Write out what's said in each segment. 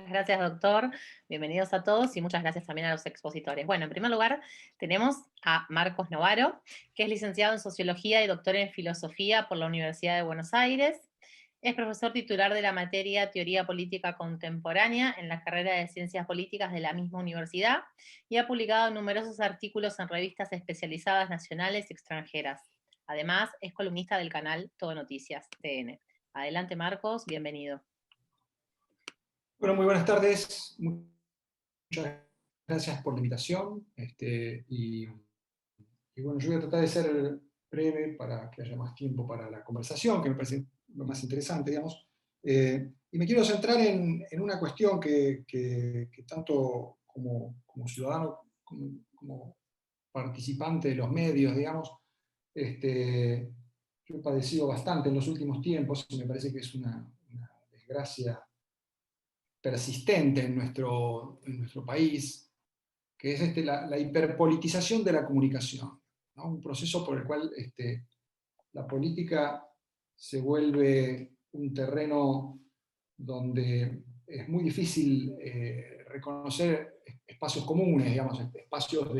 Gracias, doctor. Bienvenidos a todos y muchas gracias también a los expositores. Bueno, en primer lugar, tenemos a Marcos Novaro, que es licenciado en Sociología y doctor en Filosofía por la Universidad de Buenos Aires. Es profesor titular de la materia Teoría Política Contemporánea en la carrera de Ciencias Políticas de la misma universidad y ha publicado numerosos artículos en revistas especializadas nacionales y extranjeras. Además, es columnista del canal Todo Noticias, TN. Adelante, Marcos, bienvenido. Bueno, muy buenas tardes. Muchas gracias por la invitación. Y bueno, yo voy a tratar de ser breve para que haya más tiempo para la conversación, que me parece lo más interesante, digamos. Y me quiero centrar en una cuestión que tanto como ciudadano, como participante de los medios, digamos, yo he padecido bastante en los últimos tiempos y me parece que es una desgracia persistente en nuestro país, que es la hiperpolitización de la comunicación, ¿no? Un proceso por el cual la política se vuelve un terreno donde es muy difícil reconocer espacios comunes, digamos, espacios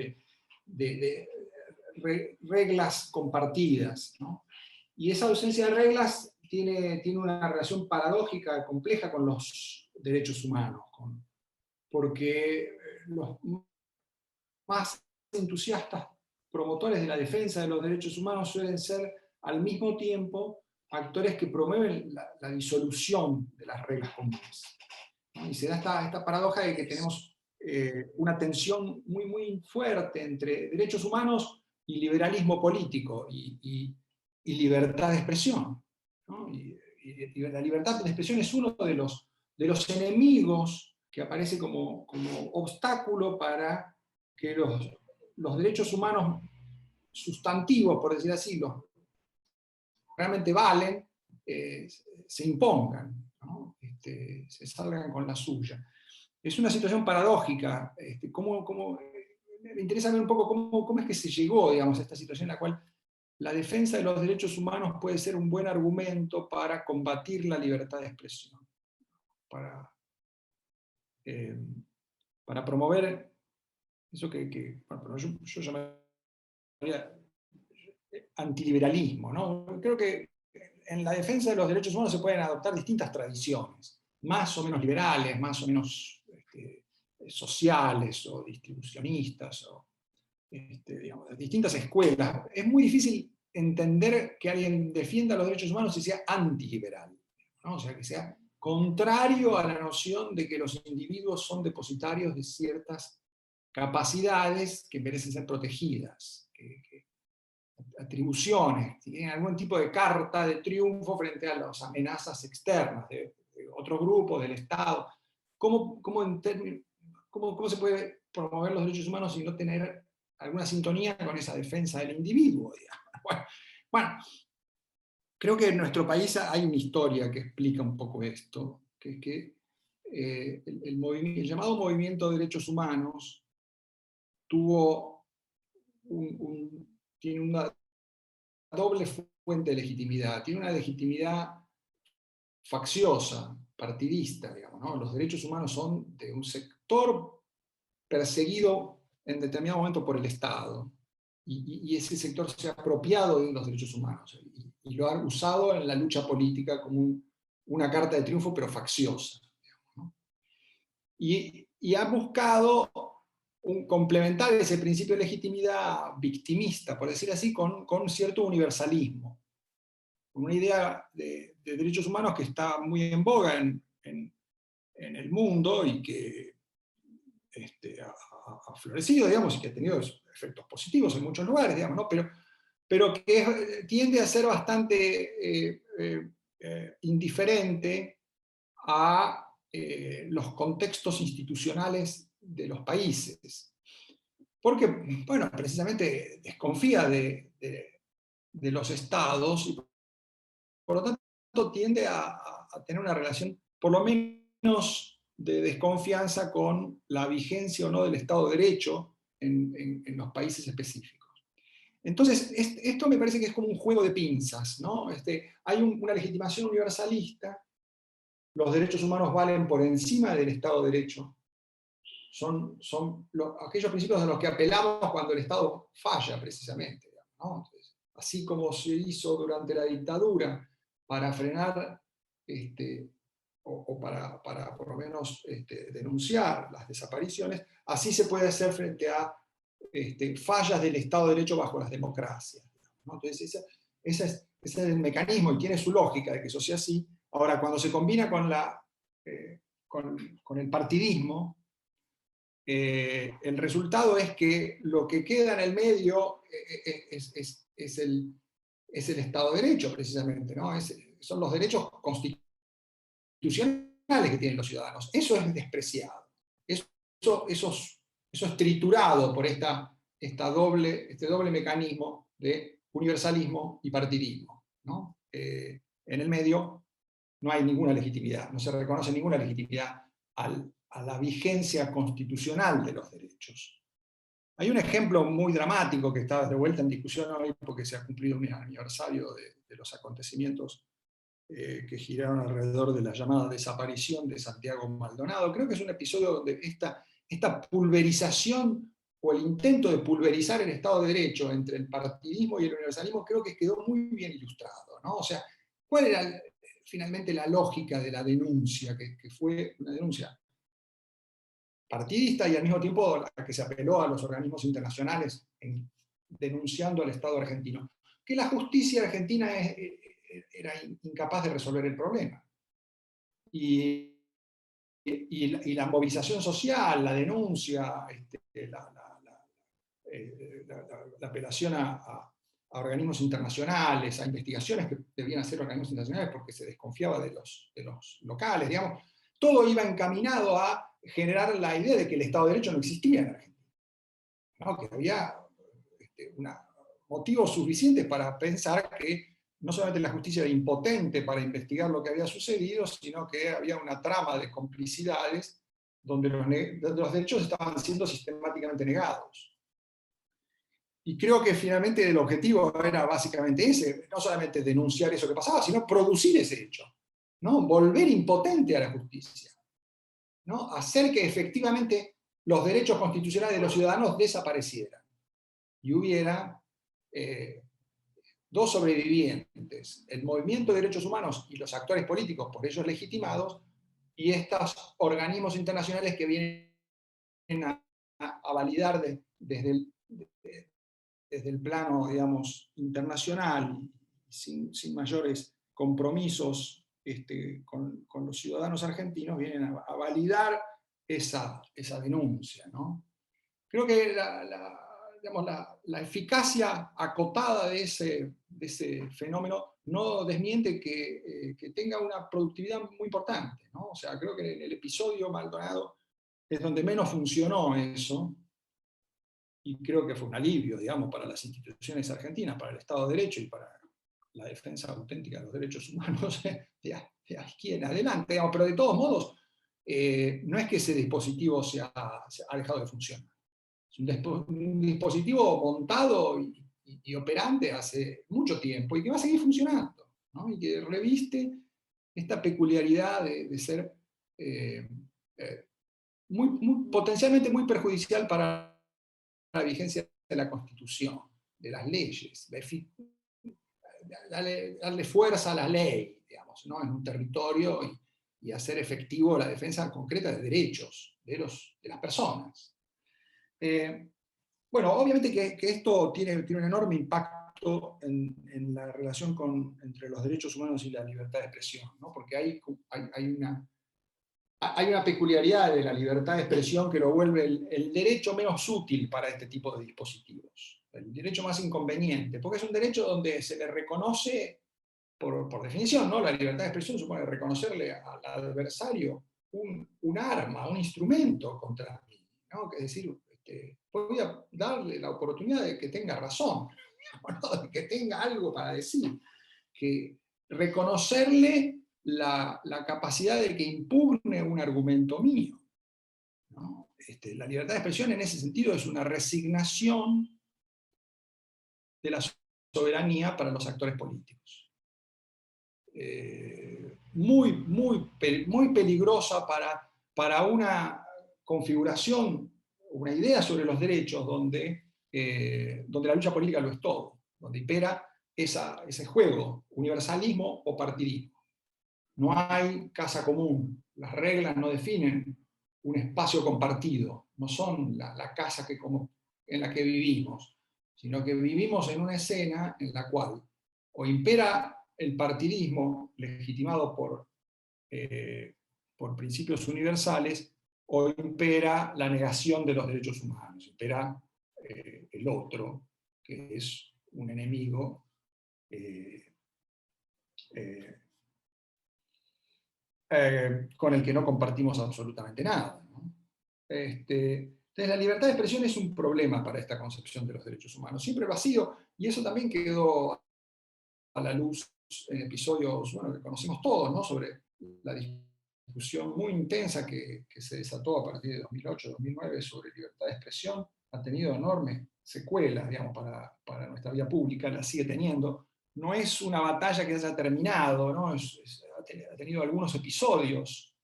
de reglas compartidas, ¿no? Y esa ausencia de reglas tiene una relación paradójica, compleja con los derechos humanos, porque los más entusiastas promotores de la defensa de los derechos humanos suelen ser al mismo tiempo actores que promueven la disolución de las reglas comunes, ¿no? Y se da esta paradoja de que tenemos una tensión muy fuerte entre derechos humanos y liberalismo político y libertad de expresión, ¿no? Y la libertad de expresión es uno de los enemigos que aparece como obstáculo para que los derechos humanos sustantivos, por decir así, los realmente valen, se impongan, ¿no? Se salgan con la suya. Es una situación paradójica. Me interesa ver un poco cómo es que se llegó, digamos, a esta situación en la cual la defensa de los derechos humanos puede ser un buen argumento para combatir la libertad de expresión, para, eh, para promover eso bueno, yo llamaría antiliberalismo, ¿no? Creo que en la defensa de los derechos humanos se pueden adoptar distintas tradiciones, más o menos liberales, más o menos sociales o distribucionistas, o digamos, distintas escuelas. Es muy difícil entender que alguien defienda los derechos humanos y sea antiliberal, ¿no? O sea, que sea contrario a la noción de que los individuos son depositarios de ciertas capacidades que merecen ser protegidas, atribuciones, si tienen algún tipo de carta de triunfo frente a las amenazas externas de otros grupos, del Estado. ¿Cómo se puede promover los derechos humanos sin no tener alguna sintonía con esa defensa del individuo, digamos? Bueno, creo que en nuestro país hay una historia que explica un poco esto, que es que el llamado movimiento de derechos humanos tiene una doble fuente de legitimidad. Tiene una legitimidad facciosa, partidista, digamos, ¿no? Los derechos humanos son de un sector perseguido en determinado momento por el Estado, y ese sector se ha apropiado de los derechos humanos y lo ha usado en la lucha política como una carta de triunfo, pero facciosa, digamos, ¿no? Y ha buscado complementar ese principio de legitimidad victimista, por decir así, con cierto universalismo, con una idea de derechos humanos que está muy en boga en el mundo y que ha florecido, digamos, y que ha tenido efectos positivos en muchos lugares, digamos, ¿no? Pero que tiende a ser bastante indiferente a los contextos institucionales de los países. Porque, bueno, precisamente desconfía de los estados y por lo tanto tiende a tener una relación, por lo menos, de desconfianza con la vigencia o no del Estado de Derecho en los países específicos. Entonces, esto me parece que es como un juego de pinzas, ¿no? Hay una legitimación universalista los derechos humanos valen por encima del Estado de Derecho. Son aquellos principios a los que apelamos cuando el Estado falla, precisamente, ¿no? Entonces, así como se hizo durante la dictadura para frenar o para por lo menos denunciar las desapariciones, así se puede hacer frente a fallas del Estado de Derecho bajo las democracias, ¿no? Entonces, ese es el mecanismo y tiene su lógica de que eso sea así. Ahora, cuando se combina con el partidismo, el resultado es que lo que queda en el medio es el Estado de Derecho, precisamente, ¿no? Son los derechos constitucionales que tienen los ciudadanos. Eso es despreciado. Eso es triturado por este doble mecanismo de universalismo y partidismo, ¿no? En el medio no hay ninguna legitimidad, no se reconoce ninguna legitimidad a la vigencia constitucional de los derechos. Hay un ejemplo muy dramático que está de vuelta en discusión hoy porque se ha cumplido un aniversario de los acontecimientos que giraron alrededor de la llamada desaparición de Santiago Maldonado. Creo que es un episodio donde esta pulverización o el intento de pulverizar el Estado de Derecho entre el partidismo y el universalismo creo que quedó muy bien ilustrado, ¿no? O sea, ¿cuál era finalmente la lógica de la denuncia, que fue una denuncia partidista y al mismo tiempo a la que se apeló a los organismos internacionales denunciando al Estado argentino? Que la justicia argentina era incapaz de resolver el problema. Y la movilización social, la denuncia, la apelación a organismos internacionales, a investigaciones que debían hacer organismos internacionales porque se desconfiaba de los locales, digamos, todo iba encaminado a generar la idea de que el Estado de Derecho no existía en Argentina, ¿no? Que había motivos suficientes para pensar que no solamente la justicia era impotente para investigar lo que había sucedido, sino que había una trama de complicidades donde los derechos estaban siendo sistemáticamente negados. Y creo que finalmente el objetivo era básicamente ese, no solamente denunciar eso que pasaba, sino producir ese hecho, ¿no? Volver impotente a la justicia, ¿no? Hacer que efectivamente los derechos constitucionales de los ciudadanos desaparecieran y hubiera dos sobrevivientes, el movimiento de derechos humanos y los actores políticos por ellos legitimados, y estos organismos internacionales que vienen a validar desde el plano, digamos, internacional, sin mayores compromisos con los ciudadanos argentinos, vienen a validar esa denuncia, ¿no? Creo que la eficacia acotada de ese fenómeno no desmiente que tenga una productividad muy importante, ¿no? O sea, creo que en el episodio Maldonado es donde menos funcionó eso, y creo que fue un alivio, digamos, para las instituciones argentinas, para el Estado de Derecho y para la defensa auténtica de los derechos humanos de aquí en adelante, digamos, pero de todos modos, no es que ese dispositivo se ha dejado de funcionar. Es un dispositivo montado y operante hace mucho tiempo y que va a seguir funcionando, ¿no? Y que reviste esta peculiaridad de ser potencialmente muy perjudicial para la vigencia de la Constitución, de las leyes, darle fuerza a la ley, digamos, ¿no? En un territorio y hacer efectivo la defensa concreta de derechos de las personas. Bueno, obviamente que esto tiene un enorme impacto en la relación entre los derechos humanos y la libertad de expresión, ¿no? Porque hay una peculiaridad de la libertad de expresión que lo vuelve el derecho menos útil para este tipo de dispositivos, el derecho más inconveniente, porque es un derecho donde se le reconoce, por definición, ¿no? La libertad de expresión supone reconocerle al adversario un arma, un instrumento contra mí, ¿no? Es decir, voy a darle la oportunidad de que tenga razón, ¿no? De que tenga algo para decir, que reconocerle la capacidad de que impugne un argumento mío, ¿no? La libertad de expresión en ese sentido es una resignación de la soberanía para los actores políticos. muy peligrosa para una configuración, una idea sobre los derechos donde la lucha política lo es todo, donde impera ese juego, universalismo o partidismo. No hay casa común, las reglas no definen un espacio compartido, no son la casa en la que vivimos, sino que vivimos en una escena en la cual o impera el partidismo legitimado por principios universales, o impera la negación de los derechos humanos, impera el otro, que es un enemigo con el que no compartimos absolutamente nada, ¿no? Entonces la libertad de expresión es un problema para esta concepción de los derechos humanos. Siempre lo ha sido, y eso también quedó a la luz en episodios, bueno, que conocemos todos, ¿no? Sobre la discusión muy intensa que se desató a partir de 2008-2009 sobre libertad de expresión. Ha tenido enormes secuelas, digamos, para nuestra vida pública, la sigue teniendo. No es una batalla que haya terminado, ¿no? Ha tenido algunos episodios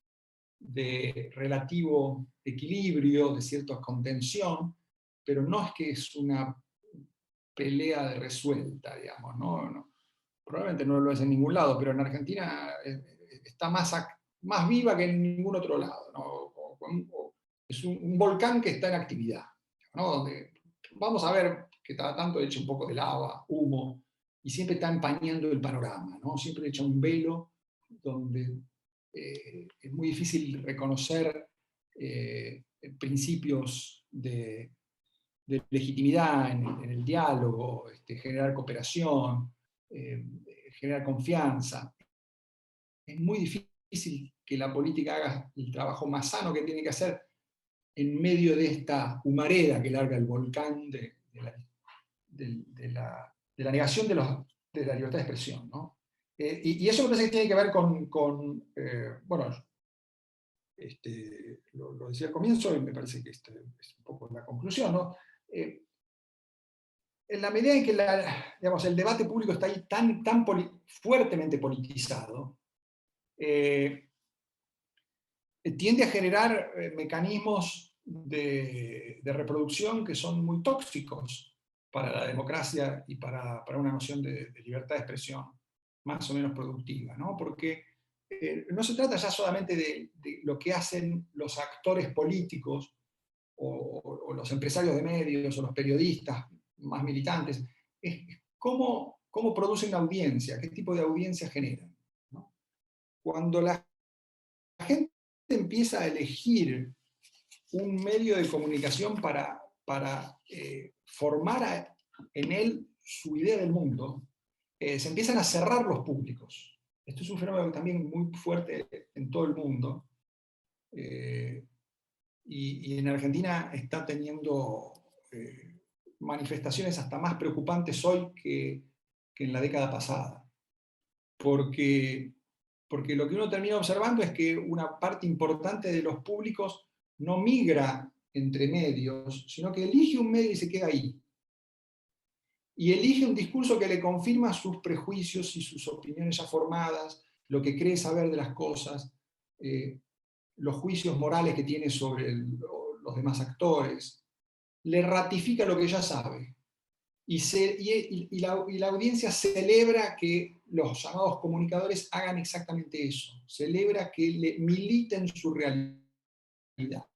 de relativo equilibrio, de cierta contención, pero no es que es una pelea de resuelta, digamos, ¿no? Probablemente no lo es en ningún lado, pero en Argentina está más viva que en ningún otro lado, ¿no? Es un volcán que está en actividad, ¿no? Donde vamos a ver que cada tanto echa un poco de lava, humo, y siempre está empañando el panorama, ¿no? Siempre echa un velo donde es muy difícil reconocer principios de legitimidad en el diálogo, generar cooperación, generar confianza. Es muy difícil que la política haga el trabajo más sano que tiene que hacer en medio de esta humareda que larga el volcán de la negación de la libertad de expresión, ¿no? Y eso me parece que tiene que ver bueno, lo decía al comienzo y me parece que es un poco la conclusión, ¿no? En la medida en que digamos, el debate público está ahí tan fuertemente politizado, tiende a generar mecanismos de reproducción que son muy tóxicos para la democracia y para una noción de libertad de expresión más o menos productiva, ¿no? Porque no se trata ya solamente de lo que hacen los actores políticos o los empresarios de medios o los periodistas más militantes, es cómo producen audiencia, qué tipo de audiencia generan, ¿no? Cuando la gente empieza a elegir un medio de comunicación para formar en él su idea del mundo, se empiezan a cerrar los públicos. Esto es un fenómeno también muy fuerte en todo el mundo, y en Argentina está teniendo manifestaciones hasta más preocupantes hoy que en la década pasada. Porque lo que uno termina observando es que una parte importante de los públicos no migra entre medios, sino que elige un medio y se queda ahí. Y elige un discurso que le confirma sus prejuicios y sus opiniones ya formadas, lo que cree saber de las cosas, los juicios morales que tiene sobre los demás actores, le ratifica lo que ya sabe. Y la audiencia celebra que los llamados comunicadores hagan exactamente eso, celebra que militen su realidad,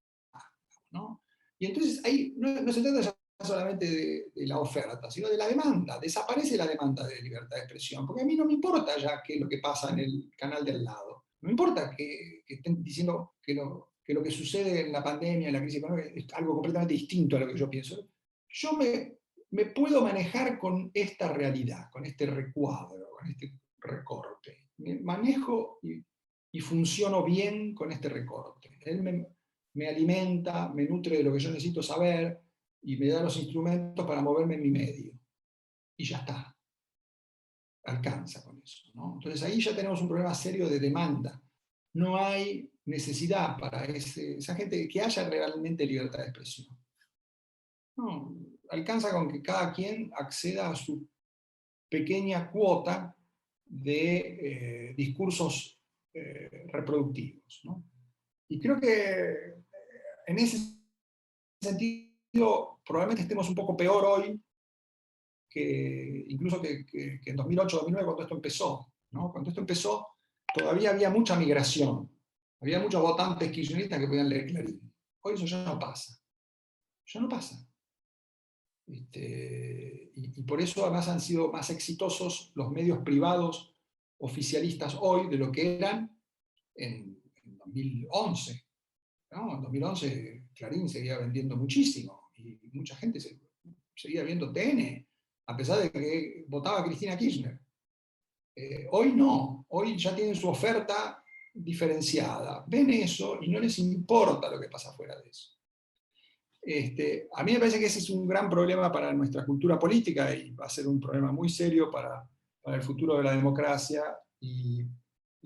¿no? Y entonces ahí no se trata ya solamente de la oferta, sino de la demanda. Desaparece la demanda de libertad de expresión, porque a mí no me importa ya qué es lo que pasa en el canal del lado. No me importa que estén diciendo que lo que sucede en la pandemia, en la crisis económica, es algo completamente distinto a lo que yo pienso. Yo me puedo manejar con esta realidad, con este recuadro, con este recorte. Me manejo y funciono bien con este recorte. Él me alimenta, me nutre de lo que yo necesito saber y me da los instrumentos para moverme en mi medio. Y ya está. Alcanza con eso, ¿no? Entonces ahí ya tenemos un problema serio de demanda. No hay necesidad para esa gente que haya realmente libertad de expresión. No, alcanza con que cada quien acceda a su pequeña cuota de discursos reproductivos, ¿no? Y creo que en ese sentido probablemente estemos un poco peor hoy que incluso que en 2008-2009 cuando esto empezó, ¿no? Cuando esto empezó todavía había mucha migración, había muchos votantes kirchneristas que podían leer Clarín. Hoy eso ya no pasa, ya no pasa. Y por eso además han sido más exitosos los medios privados oficialistas hoy de lo que eran en 2011. ¿No? En 2011 Clarín seguía vendiendo muchísimo y mucha gente seguía viendo TN, a pesar de que votaba a Cristina Kirchner. Hoy no, hoy ya tienen su oferta diferenciada, ven eso y no les importa lo que pasa fuera de eso. A mí me parece que ese es un gran problema para nuestra cultura política y va a ser un problema muy serio para el futuro de la democracia y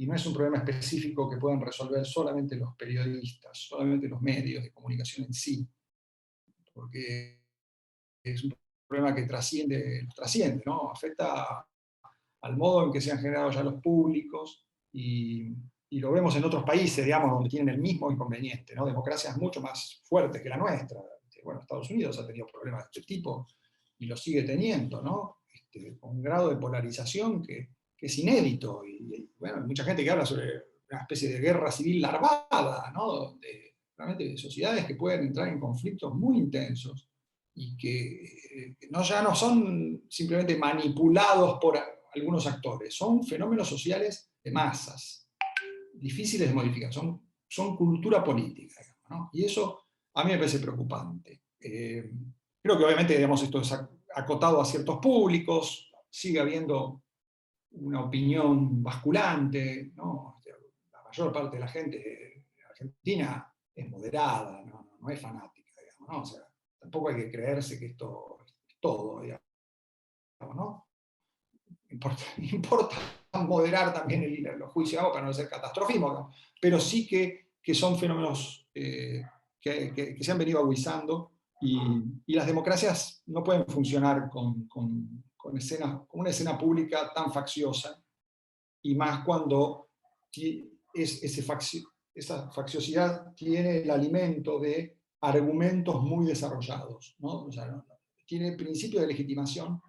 no es un problema específico que puedan resolver solamente los periodistas, solamente los medios de comunicación en sí, porque es un problema que trasciende, ¿no? Afecta al modo en que se han generado ya los públicos y lo vemos en otros países, digamos, donde tienen el mismo inconveniente, ¿no? Democracias mucho más fuertes que la nuestra. Bueno, Estados Unidos ha tenido problemas de este tipo y lo sigue teniendo, ¿no? Con un grado de polarización que es inédito. Bueno, hay mucha gente que habla sobre una especie de guerra civil larvada, ¿no? Donde realmente sociedades que pueden entrar en conflictos muy intensos y que ya no son simplemente manipulados por algunos actores, son fenómenos sociales de masas, difíciles de modificar, son cultura política, digamos, ¿no? Y eso a mí me parece preocupante. Creo que obviamente, digamos, esto es acotado a ciertos públicos, sigue habiendo una opinión basculante, ¿no? La mayor parte de la gente de Argentina es moderada, no es fanática, digamos, ¿no? O sea, tampoco hay que creerse que esto es todo, digamos, ¿no? Importa moderar también los juicios para no ser catastrofismo, ¿no? Pero sí que son fenómenos que se han venido agudizando y las democracias no pueden funcionar con una escena pública tan facciosa y más cuando esa facciosidad tiene el alimento de argumentos muy desarrollados, ¿no? O sea, tiene principios de legitimación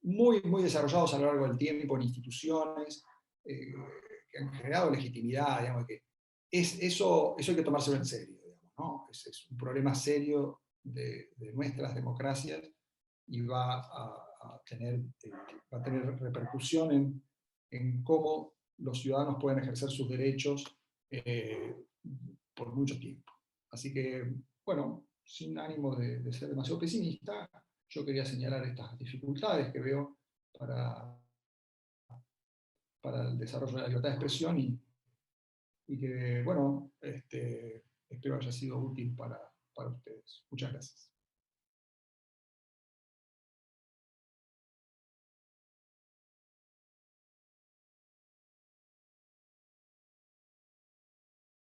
muy, muy desarrollados a lo largo del tiempo en instituciones que han generado legitimidad, digamos, que eso hay que tomárselo en serio, digamos, ¿no? Es un problema serio de nuestras democracias y va a tener repercusión en cómo los ciudadanos pueden ejercer sus derechos por mucho tiempo. Así que, bueno, sin ánimo de ser demasiado pesimista, yo quería señalar estas dificultades que veo para el desarrollo de la libertad de expresión y que, bueno, espero haya sido útil para ustedes. Muchas gracias.